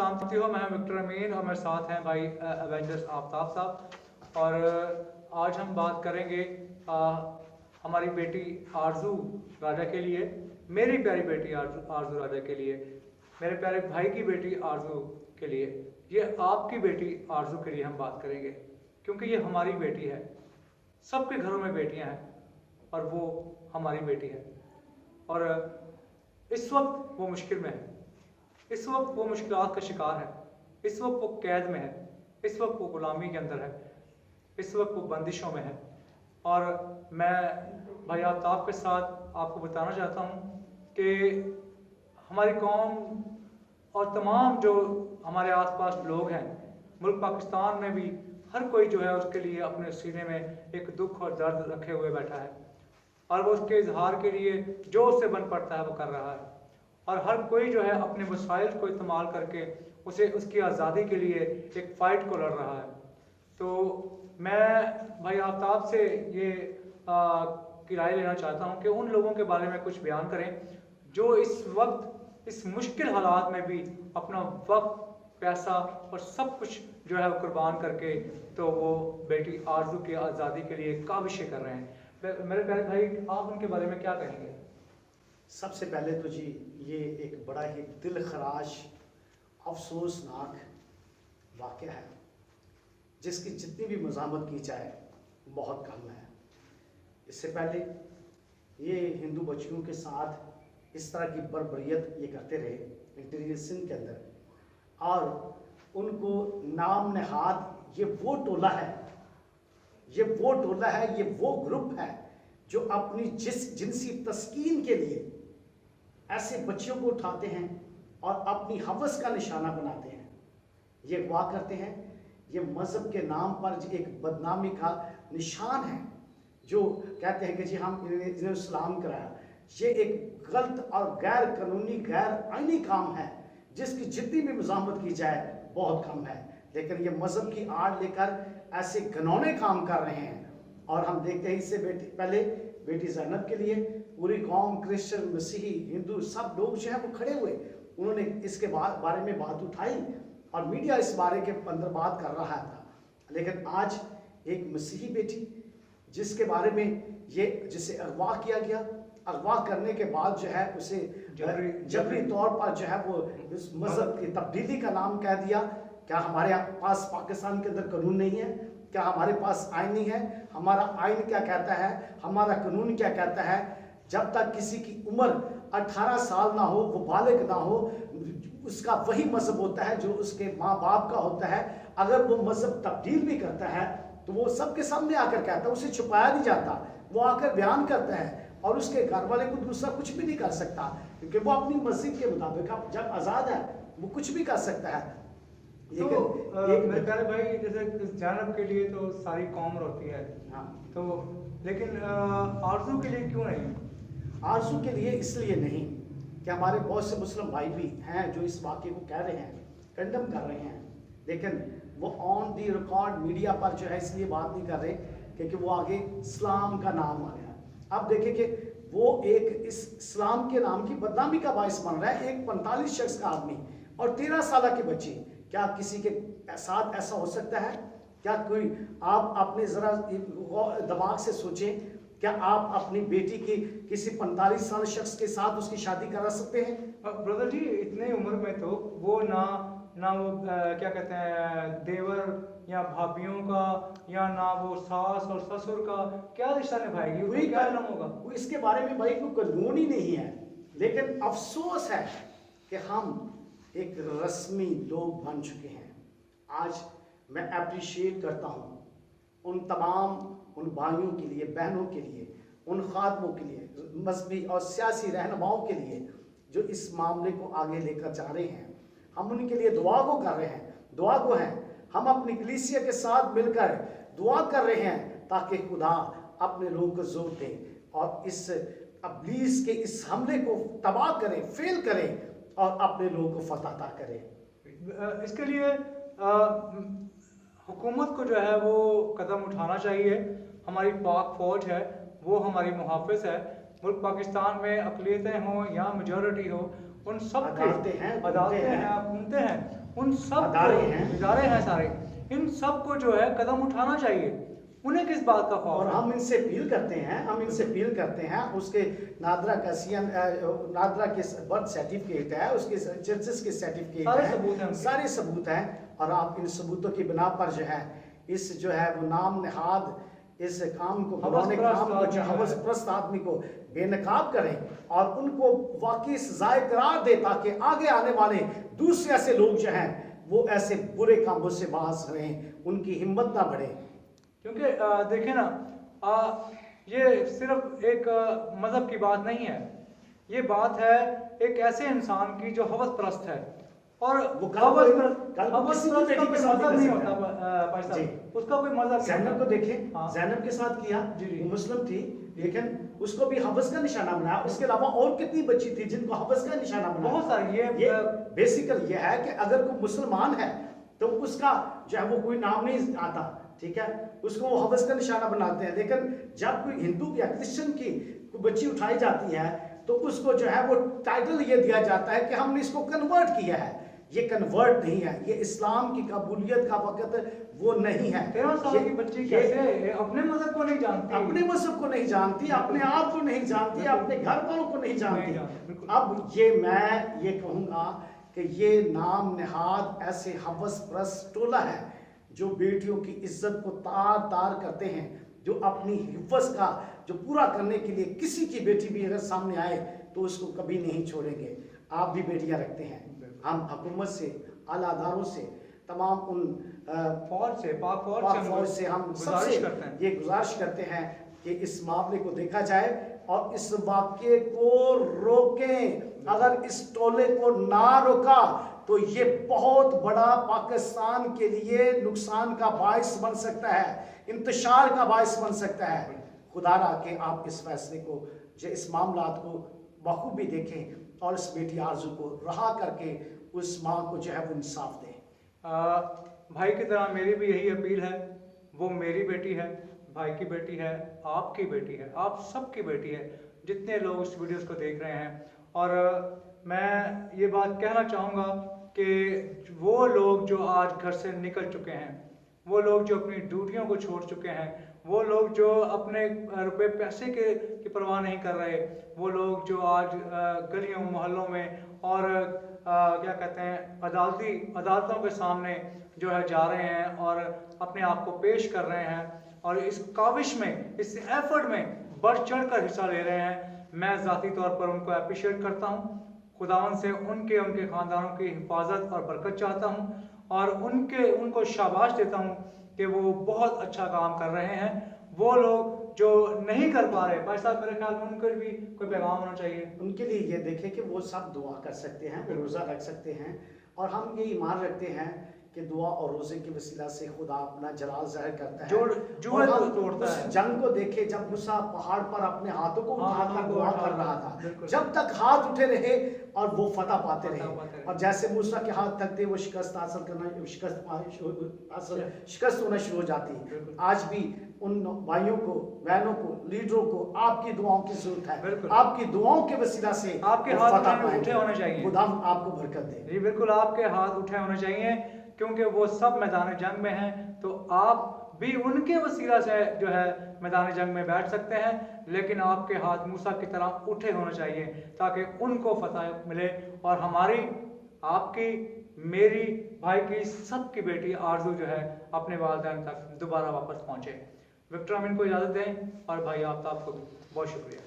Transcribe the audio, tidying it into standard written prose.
सलामती हो। मैं विक्टर अमीन और मेरे साथ हैं भाई एवेंजर्स आफ्ताब साहब। और आज हम बात करेंगे हमारी बेटी आरजू राजा के लिए, मेरी प्यारी बेटी आरजू राजा के लिए, मेरे प्यारे भाई की बेटी आरजू के लिए, ये आपकी बेटी आरजू के लिए हम बात करेंगे, क्योंकि ये हमारी बेटी है। सबके घरों में बेटियां हैं और वो हमारी बेटी है। और इस वक्त वो मुश्किल में है, इस वक्त वो मुश्किलात का शिकार है, इस वक्त वो कैद में है, इस वक्त वो गुलामी के अंदर है, इस वक्त वो बंदिशों में है। और मैं भाई आफ्ताब के साथ आपको बताना चाहता हूँ कि हमारी कौम और तमाम जो हमारे आसपास लोग हैं मुल्क पाकिस्तान में भी, हर कोई जो है उसके लिए अपने सीने में एक दुख और दर्द रखे हुए बैठा है, और वो उसके इजहार के लिए जो उससे बन पड़ता है वो कर रहा है। और हर कोई जो है अपने वसाइल को इस्तेमाल करके उसे उसकी आज़ादी के लिए एक फ़ाइट को लड़ रहा है। तो मैं भाई आफ्ताब से ये की राय लेना चाहता हूँ कि उन लोगों के बारे में कुछ बयान करें जो इस वक्त इस मुश्किल हालात में भी अपना वक्त, पैसा और सब कुछ जो है वो कुर्बान करके तो वो बेटी आरजू की आज़ादी के लिए काविशें कर रहे हैं। मेरे प्यारे भाई, आप उनके बारे में क्या कहेंगे? सबसे पहले तो जी ये एक बड़ा ही दिल खराश अफसोसनाक वाक़या है जिसकी जितनी भी मज़ामत की जाए बहुत कम है। इससे पहले ये हिंदू बच्चियों के साथ इस तरह की बर्बरियत ये करते रहे इंटीरियर सिंध के अंदर, और उनको नाम नहाद ये वो टोला है, ये वो टोला है, ये वो ग्रुप है जो अपनी जिनसी तस्कीन के लिए ऐसे बच्चियों को उठाते हैं और अपनी हवस का निशाना बनाते हैं। ये अगवा करते हैं। ये मज़हब के नाम पर एक बदनामी का निशान है जो कहते हैं कि जी हम इन्हें इस्लाम कराया। ये एक गलत और गैर कानूनी, गैर आईनी काम है जिसकी जितनी भी मज़ामत की जाए बहुत कम है। लेकिन ये मज़हब की आड़ लेकर ऐसे घिनौने काम कर रहे हैं। और हम देखते हैं इससे पहले बेटी ज़ैनब के लिए पूरी कौम, क्रिश्चियन, मसीही, हिंदू सब लोग जो है वो खड़े हुए, उन्होंने इसके बारे में बात उठाई और मीडिया इस बारे के अंदर बात कर रहा था। लेकिन आज एक मसीही बेटी जिसके बारे में जिसे अगवा किया गया, अगवा करने के बाद जो है उसे जबरी तौर पर जो है वो इस मज़हब की तब्दीली का नाम कह दिया। क्या हमारे पास पाकिस्तान के अंदर कानून नहीं है? क्या हमारे पास आइन नहीं है? हमारा आइन क्या कहता है, हमारा कानून क्या कहता है? जब तक किसी की उम्र 18 साल ना हो, वो बालिग ना हो, उसका वही मज़हब होता है जो उसके माँ बाप का होता है। अगर वो मज़हब तब्दील भी करता है तो वो सबके सामने आकर कहता है, उसे छुपाया नहीं जाता, वो आकर बयान करता है और उसके घर वाले को दूसरा कुछ भी नहीं कर सकता, क्योंकि वो अपनी मस्जिद के मुताबिक जब आज़ाद है वो कुछ भी कर सकता है। तो मेरे प्यारे भाई, जैसे ज़ैनब के लिए तो सारी कौम रोती है, हाँ, तो लेकिन आरजू के लिए क्यों नहीं? आरजू के लिए इसलिए नहीं कि हमारे बहुत से मुस्लिम भाई भी हैं जो इस वाक़े को कह रहे हैं, कंडम कर रहे हैं, लेकिन वो ऑन दी रिकॉर्ड मीडिया पर जो है इसलिए बात नहीं कर रहे क्योंकि वो आगे इस्लाम का नाम आ गया। अब देखें कि वो एक इस इस्लाम के नाम की बदनामी का बायस बन रहा है। एक 45 शख्स का आदमी और 13 साल की बच्ची, क्या किसी के साथ ऐसा हो सकता है? क्या कोई, आप अपने ज़रा दिमाग से सोचें, क्या आप अपनी बेटी की किसी 45 साल शख्स के साथ उसकी शादी करा सकते हैं? ब्रदर जी, इतने उम्र में तो वो ना वो क्या कहते हैं देवर या भाभीियों का, या ना वो सास और ससुर का क्या रिश्ता निभाएगी, वही क्या नाम होगा? वो इसके बारे में भाई कोई कानून ही नहीं है। लेकिन अफसोस है कि हम एक रस्मी लोग बन चुके हैं। आज मैं अप्रिशिएट करता हूँ उन तमाम उन भाइयों के लिए, बहनों के लिए, उन खातमों के लिए, मजहबी और सियासी रहनुमाओं के लिए जो इस मामले को आगे लेकर जा रहे हैं। हम उनके लिए दुआ को कर रहे हैं, दुआ को हैं। हम अपनी कलीसिया के साथ मिलकर दुआ कर रहे हैं ताकि खुदा अपने लोगों को जोर दे और इस अब्लीस के इस हमले को तबाह करे, फेल करे और अपने लोगों को फतह अता करे। इसके लिए हुकूमत को जो है वो कदम उठाना चाहिए। हमारी पाक फौज है, वो हमारी मुहाफ़िज़ है। मुल्क पाकिस्तान में अक़लियतें हों या मेजॉरिटी हो, उन सब अदालतें हैं, अदालतें हैं, हैं, आप घूमते हैं, उन सब इदारे हैं सारे, इन सब को जो है कदम उठाना चाहिए। उन्हें किस बात का खौफ और है? हम इनसे अपील करते हैं, उसके नादरा का नादरा के बर्थ सर्टिफिकेट है, उसके चर्चेस के सर्टिफिकेट है, सारे सबूत हैं। और आप इन सबूतों की बिना पर जो है इस जो है वो नाम निहाद इस काम को बनाने जो हवस प्रस्त आदमी को बेनकाब करें और उनको वाकई सजाए करार दे, ताकि आगे आने वाले दूसरे ऐसे लोग जो हैं वो ऐसे बुरे कामों से बाज रहें, उनकी हिम्मत ना बढ़े। क्योंकि देखिए ना, ये सिर्फ एक मजहब की बात नहीं है, ये बात है एक ऐसे इंसान की जो हवस प्रस्त है। और वो हवस प्रस्त का कोई मजहब नहीं होता भाई साहब, उसका कोई मजहब। ज़ैनब को देखें, हाँ। ज़ैनब के साथ किया, जी। वो मुस्लिम थी, लेकिन उसको भी हवस का निशाना बनाया। उसके अलावा और कितनी बच्ची थी जिनको हवस का निशाना बनाया? बहुत सारी। ये बेसिकल ये है कि अगर कोई मुसलमान है तो उसका जो है वो कोई नाम नहीं आता, ठीक है, उसको वो हवस का निशाना बनाते हैं। लेकिन जब कोई हिंदू या क्रिश्चियन की कोई बच्ची उठाई जाती है तो उसको जो है वो टाइटल ये दिया जाता है कि हमने इसको कन्वर्ट किया है। ये कन्वर्ट नहीं है, ये इस्लाम की कबूलियत का वक्त वो नहीं है। 13 साल की बच्ची कैसे अपने मजहब को नहीं जानती, अपने मजहब को नहीं जानती, अपने आप को नहीं जानती, अपने घर वालों को नहीं जानती। अब ये मैं ये कहूँगा कि ये नाम निहाद ऐसे हवस प्रस्त टोला है जो बेटियों की इज्जत को तार तार करते हैं, जो अपनी हिफ्ज का जो पूरा करने के लिए किसी की बेटी भी अगर सामने आए तो उसको कभी नहीं छोड़ेंगे। आप भी बेटियां रखते हैं, हम हुकूमत से, आला अदारों से, तमाम उन फौज से, पाक फौज से हम सबसे ये गुजारिश करते हैं कि इस मामले को देखा जाए और इस वाक़े को रोकें। अगर इस टोले को ना रोका तो ये बहुत बड़ा पाकिस्तान के लिए नुकसान का बायस बन सकता है, इंतशार का बायस बन सकता है। खुदारा के आप इस फैसले को, इस मामलात को बखूबी देखें और इस बेटी आरजू को रहा करके उस माँ को जो है वो इंसाफ दें। भाई की तरह मेरी भी यही अपील है। वो मेरी बेटी है, भाई की बेटी है, आपकी बेटी है, आप सबकी बेटी है, जितने लोग इस वीडियोस को देख रहे हैं। और मैं ये बात कहना चाहूँगा कि वो लोग जो आज घर से निकल चुके हैं, वो लोग जो अपनी ड्यूटियों को छोड़ चुके हैं, वो लोग जो अपने रुपए पैसे की परवाह नहीं कर रहे, वो लोग जो आज गलियों मोहल्लों में और क्या कहते हैं अदालतों के सामने जो है जा रहे हैं और अपने आप को पेश कर रहे हैं और इस काविश में, इस एफर्ट में बढ़ चढ़ कर हिस्सा ले रहे हैं, मैं ज़ाती तौर पर उनको अप्रिशिएट करता हूँ। खुदावन से उनके ख़ानदानों की हिफाजत और बरकत चाहता हूँ और उनको शाबाश देता हूँ कि वो बहुत अच्छा काम कर रहे हैं। वो लोग जो नहीं कर पा रहे, भाई साहब मेरे ख्याल में उनको भी कोई पैगाम होना चाहिए। उनके लिए ये देखें कि वो सब दुआ कर सकते हैं, वो रोज़ा रख सकते हैं और हम ये ईमान रखते हैं कि दुआ और रोज़े की वसीला से खुदा अपना जलाल ज़ाहिर करता है और हम तोड़ता है। जंग को देखे जब मूसा पहाड़ पर अपने हाथों को उठाकर दुआ कर रहा था, जब तक हाथ उठे रहे और वो फतह पाते रहे। और जैसे मूसा के हाथ थकते वो शिकस्त हासिल करना, शिकस्त होना शुरू हो जाती। आज भी उन भाइयों को, बहनों को, लीडरों को आपकी दुआओं की जरूरत है। आपकी दुआओं के वसीला से आपके हाथ उठे होने चाहिए। खुदा आपको बरकत दे। जी बिल्कुल, आपके हाथ उठे होने चाहिए क्योंकि वो सब मैदान जंग में हैं, तो आप भी उनके वसीला से जो है मैदान जंग में बैठ सकते हैं, लेकिन आपके हाथ मूसा की तरह उठे होने चाहिए ताकि उनको फतह मिले और हमारी, आपकी, मेरी, भाई की, सबकी बेटी आरजू जो है अपने वालिदैन तक दोबारा वापस पहुँचे। विक्टर अमीन को इजाज़त दें और भाई आफ्ताब को भी बहुत शुक्रिया।